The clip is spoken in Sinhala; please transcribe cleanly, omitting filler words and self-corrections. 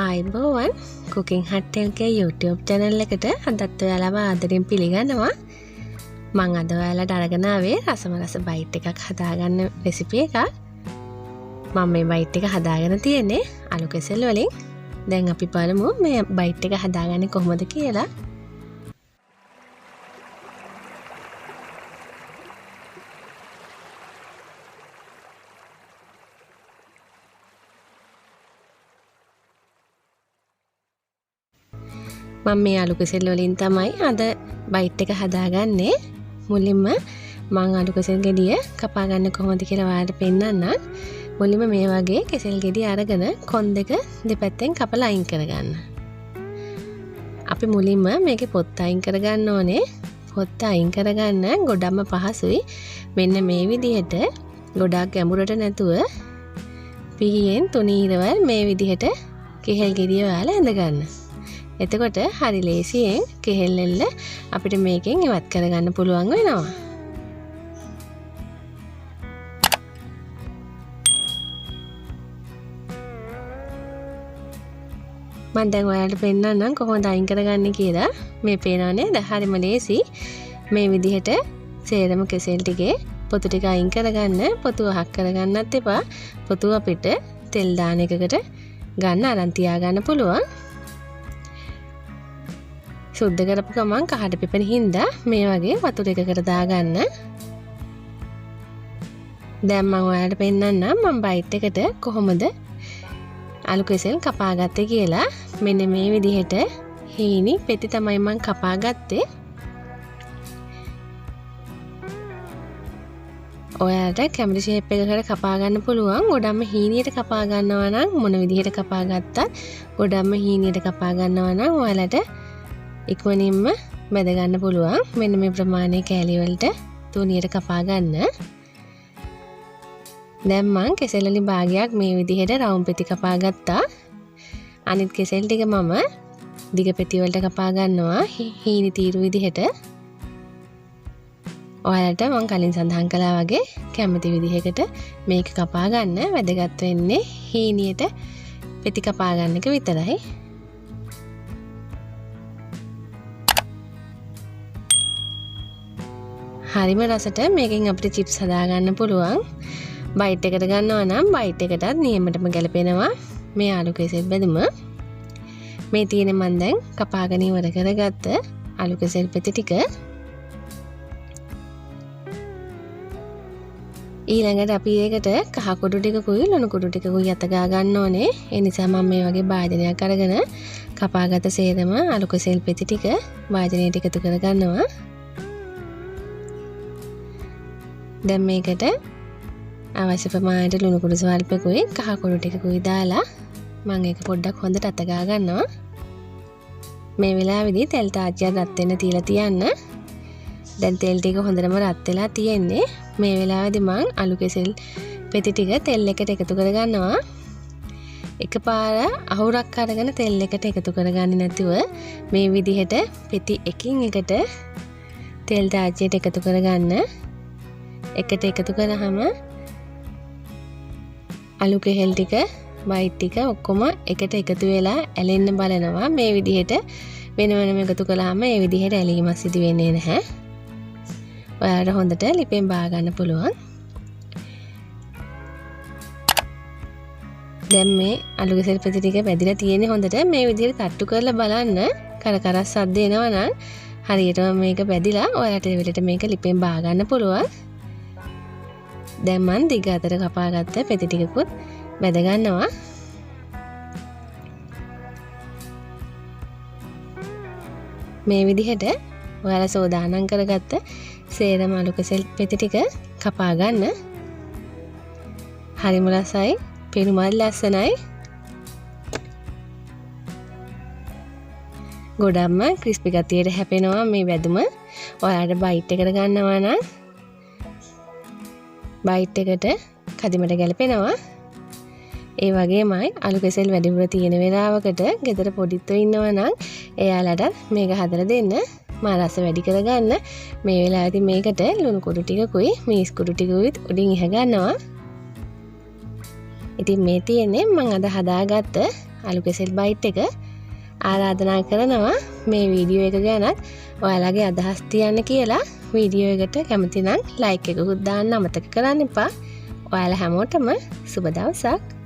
ආයිබෝවන් කුකින් හට්ටල්ගේ YouTube channel එකට අදත් ඔයාලව ආදරෙන් පිළිගන්නවා. මම අද ඔයාලට අරගෙන ආවේ රසම රස බයිට් එකක් හදාගන්න රෙසිපි එකක්. මම මේ බයිට් එක හදාගෙන තියෙන්නේ අලු කෙසෙල් වලින්. දැන් අපි බලමු මේ බයිට් එක හදාගන්නේ කොහොමද කියලා. මම මේ අලු කෙසෙල් වලින් තමයි අද බයිට් එක හදාගන්නේ. මුලින්ම මම අලු කෙසෙල් ගෙඩිය කපා ගන්න කොහොමද කියලා ඔයාලට පෙන්නන්නම්. මුලින්ම මේ වගේ කෙසෙල් ගෙඩිය අරගෙන කොන් දෙක දෙපැත්තෙන් කපලා අයින් කරගන්න. අපි මුලින්ම මේකේ පොත්ත අයින් කරගන්න ඕනේ. පොත්ත අයින් කරගන්න ගොඩක්ම පහසුයි. මෙන්න මේ විදිහට ගොඩක් ගැඹුරට නැතුව පිහියෙන් තුනීරවල් මේ විදිහට කෙහෙල් ගෙඩිය ඔයාලා ඇඳ ගන්න. එතකොට හරි ලේසියෙන් කෙහෙල් එල්ල අපිට මේකෙන් ඉවත් කරගන්න පුළුවන් වෙනවා. මම දැන් ඔයාලට පෙන්නන්නම් කොහොමද අයින් කරගන්නේ කියලා. මේ පේනවා නේද? හරිම ලේසි. මේ විදිහට සේරම කෙසෙල් ටිකේ පොතු ටික අයින් කරගන්න. පොතු අහක් කරගන්නත් එපා. පොතු අපිට තෙල් දාන එකකට ගන්න අරන් තියාගන්න පුළුවන්. සුද්ධ කරපු ගමන් කහට පිපෙන හින්දා මේ වගේ වතුර එකකට දාගන්න. දැන් මම ඔයාලට පෙන්නන්නම් මම බයිට් එකට කොහොමද අලු කෙසෙල් කපාගත්තේ කියලා. මෙන්න මේ විදිහට හීනි පෙති තමයි මම කපාගත්තේ. ඔයාලට කැමති ෂේප් එකකට කපා ගන්න පුළුවන්. ගොඩක්ම හීනියට කපා ගන්නවා නම් මොන විදිහට කපා ගත්තත් ගොඩක්ම හීනියට කපා ගන්නවා නම් ඔයාලට ඉක්මනින්ම බෙද ගන්න පුළුවන්. මෙන්න මේ ප්‍රමාණයේ කෑලි වලට තුනියට කපා ගන්න. දැන් මම කෙසෙල් වලින් භාගයක් මේ විදිහට රවුම් පෙති කපා ගත්තා. අනිත් කෙසෙල් ටික මම දිග පෙති වලට කපා ගන්නවා හීනි තීරු විදිහට. ඔයාලට මම කලින් සඳහන් කළා වගේ කැමති විදිහකට මේක කපා ගන්න. වැදගත් වෙන්නේ හීනියට පෙති කපා ගන්න එක විතරයි. හරිම රසට මේකෙන් අපිට චිප්ස් හදාගන්න පුළුවන්. බයිට් එකට ගන්නවා නම් බයිට් එකටත් නියමටම ගැලපෙනවා මේ ආලු කෙසෙල් බෙදුම. මේ තියෙන මම දැන් කපාගෙන ඉවර කරගත්ත ආලු කෙසෙල් පෙති ටික ඊළඟට අපි ඒකට කහ කුඩු ටිකකුයි ලුණු කුඩු ටිකකුයි අත ගා ගන්න ඕනේ. ඒ නිසා මම මේ වගේ භාජනයක් අරගෙන කපාගත්ත සේරම ආලු කෙසෙල් පෙති ටික භාජනයට එකතු කරගන්නවා. දැන් මේකට අවශ්‍ය ප්‍රමාණයට ලුණු කුඩු ස්වල්පකුයි කහ කුඩු ටිකකුයි දාලා මම ඒක පොඩ්ඩක් හොඳට අත ගා ගන්නවා. මේ වෙලාවේදී තෙල් තාච්චියක් රත් වෙන්න තියලා තියන්න. දැන් තෙල් ටික හොඳටම රත් වෙලා තියෙන්නේ. මේ වෙලාවේදී මම අලු කෙසෙල් පෙති ටික තෙල් එකට එකතු කරගන්නවා. එකපාර අහුරක් අරගෙන තෙල් එකට එකතු කරගන්නේ නැතුව මේ විදිහට පෙති එකින් එකට තෙල් තාච්චියට එකතු කරගන්න. එකට එකතු කරාම අලු කෙහෙල් ටික බයිට් ටික ඔක්කොම එකට එකතු වෙලා ඇලෙන්න බලනවා. මේ විදිහට වෙන වෙනම එකතු කළාම මේ විදිහට ඇලීමක් සිදු වෙන්නේ නැහැ. ඔයාලට හොඳට ලිපෙන් බා ගන්න පුළුවන්. දැන් මේ අලු කෙසෙල් පෙති ටික බැදිලා තියෙන්නේ හොඳට. මේ විදිහට තට්ටු කරලා බලන්න කරකරස් සද්ද එනවා නම් හරියටම මේක බැදිලා ඔයාලට ඒ විදිහට මේක ලිපෙන් බා ගන්න පුළුවන්. දැන් මම දිග අතර කපාගත්ත පෙති ටිකකුත් බෙද ගන්නවා. මේ විදිහට ඔයාලා සෝදානම් කරගත්ත සේරම අලු කෙසෙල් පෙති ටික කපා ගන්න. හරිම රසයි, පෙනුමත් ලස්සනයි. ගොඩක්ම ක්‍රිස්පි ගතියට හැපෙනවා මේ වැදුම. ඔයාලට බයිට් එකට ගන්නවා නම් බයිට් එකට කදිමට ගැලපෙනවා. ඒ වගේමයි අලු කෙසෙල් වැඩිපුර තියෙන වෙලාවකට ගෙදර පොඩිත්ව ඉන්නවා නම් එයාලට මේක හදලා දෙන්න. මා රස වැඩි කරගන්න මේ වෙලාවේදී මේකට ලුණු කුඩු ටිකකුයි මිරිස් කුඩු ටිකකුයි උඩින් ඉහ ගන්නවා. ඉතින් මේ තියෙන්නේ මම අද හදාගත්ත අලු කෙසෙල් බයිට් එක ආරාධනා කරනවා මේ වීඩියෝ එක ගැනත් ඔයාලගේ අදහස් තියන්න කියලා. වීඩියෝ එකට කැමති නම් ලයික් එකකුත් දාන්න අමතක කරන්න එපා. ඔයාලා හැමෝටම සුබ දවසක්.